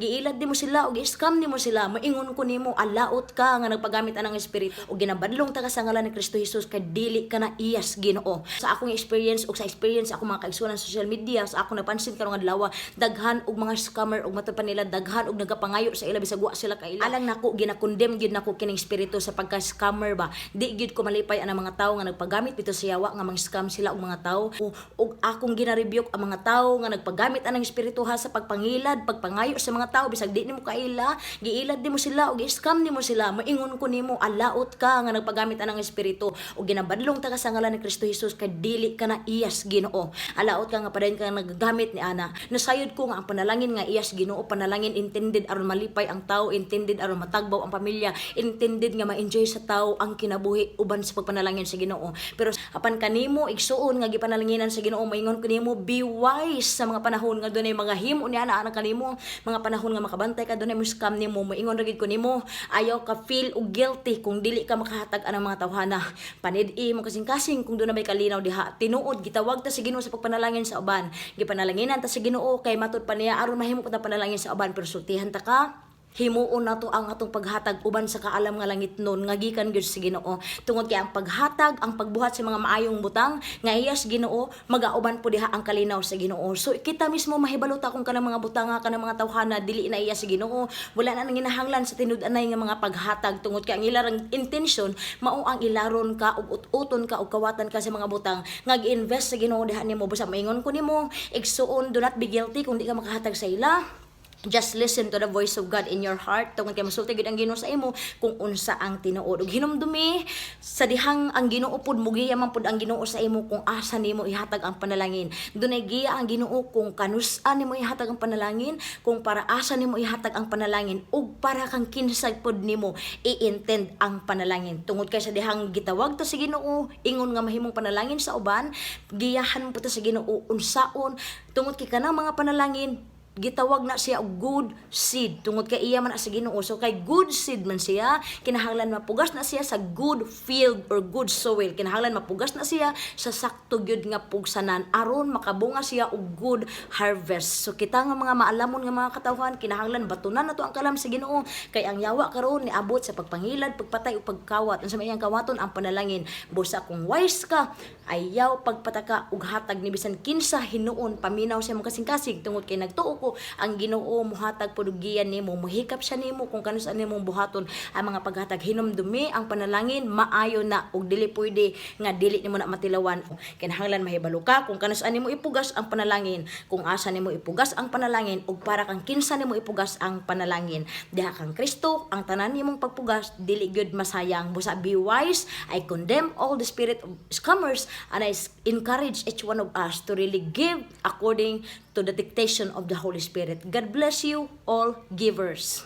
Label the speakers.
Speaker 1: giilad di mo sila o gi-scam nimo sila, maingon ko nimo alaot ka nga nagpagamit anang espiritu o ginabadlong ta ka sa ngalan ni Kristo Jesus kay dili ka na iyas Ginoo. Sa akong experience o sa experience ako mga kaigsunan sa social media, sa akong napansin karong adlaw, daghan og mga scammer og matod pa nila daghan og nagapangayo sa ila bisag wa sila kaila. Alang nako ginakondem gyud nako kining espiritu sa pagka-scammer ba. Di gyud ko malipay ang mga tawo nga nagpagamit bitaw sa yawa nga mga scam sila og mga tawo ug akong gina-rebuke ang mga tawo nga nagpagamit anang espiritu ha sa pagpangilad, pagpangayo sa mga tawo bisag di nimo kaila, giilad nimo sila o gi-scam nimo sila, maingon ko nimo alaot ka nga nagpagamit anang espiritu o ginabadlong ta ka sa ngalan ni Kristo Jesus kay dili ka na iyas Ginoo. Alaot ka nga padayon ka nagagamit ni ana. Nasayod ko nga ang panalangin nga iyas Ginoo, panalangin intended aron malipay ang tawo, intended aron matagbaw ang pamilya, intended nga ma-enjoy sa tawo ang kinabuhi uban sa pagpanalangin sa Ginoo. Pero apan kanimo igsuon nga gipanalanginan sa Ginoo, maingon ko nimo be wise sa mga panahon nga dunay mga himo ni ana kanimo, mga panahon nga makabantay ka dunay mo scam nimo, maingon ra gid ko nimo ayaw ka feel og guilty kung dili ka makahatag anang mga tawhana. Panid-i mo kasing-kasing kung doon na may kalinaw diha. Tinuod gitawag ta sa Ginoo sa pagpanalangin sa uban. Gipanalanginan ta sa Ginoo kay matud pa niya aron mahimo ta panalangin sa uban pero sultihan ta ka. Himuon nato ang atong paghatag uban sa kaalam nga langit nun nga gikan gyud sa Ginoo. Tungod kay ang paghatag, ang pagbuhat sa mga maayong butang nga iyas Ginoo, magauban po diha ang kalinaw sa Ginoo. So kita mismo mahibalota kung kanang mga butang kanang mga tawhana dili na iya sa Ginoo. Wala na nang ginahanglan sa tinud-anay nga mga paghatag tungod kay ang ilarang intention mao ang ilaron ka ug ut-uton ka ug kawatan ka sa mga butang nga gi-invest sa Ginoo diha nimo. Busa maingon ko nimo, igsuon do not be guilty kung di ka makahatag sa ila. Just listen to the voice of God in your heart. Tungod kay masulti gid ang Ginoo sa imo kung unsa ang tinuod. Ug hinumdumi sa dihang ang Ginoo pud mugiya man pud ang Ginoo sa imo kung asa nimo ihatag ang panalangin. Dunay giya ang Ginoo kung kanus-an nimo ihatag ang panalangin, kung para asa nimo ihatag ang panalangin ug para kang kinsay pud nimo i-intend ang panalangin. Tungod kay sa dihang gitawag to sa Ginoo ingon nga mahimong panalangin sa uban, giyahan mo to sa Ginoo unsaon tungod kay kanang mga panalangin gitawag na siya og good seed tungod kay iya man sa Ginoo. So kay good seed man siya, kinahanglan mapugas na siya sa good field or good soil. Kinahanglan mapugas na siya sa sakto gyud nga pugsanan aron makabunga siya og good harvest. So kita nga mga maalamon nga mga katawhan, kinahanglan batunan nato ang kalam sa Ginoo kay ang yawa karon niabot sa pagpangilad, pagpatay ug pagkawat. Unsa may iyang kawaton ang panalangin. Busa kung wise ka, ayaw pagpataka ug hatag ni bisan kinsa hinuon paminaw sa imong kasing-kasing tungod kay nagtuo ko ang Ginoo muhatag pudugian nimo, muhikap siya nimo kung kanus-an nimong buhaton ang mga paghatag. Hinumdumi ang panalangin maayo na ug dili pwede nga dili nimo na matilawan. Kinahanglan mahibalo ka kung kanus-an nimo ipugas ang panalangin, kung asa nimo ipugas ang panalangin ug para kang kinsa nimo ipugas ang panalangin. Diha kang Kristo ang tanan nimong pagpugas dili gyud masayang. Busa be wise. I condemn all the spirit of scammers and I encourage each one of us to really give according to the dictation of the Holy Spirit. God bless you, all givers.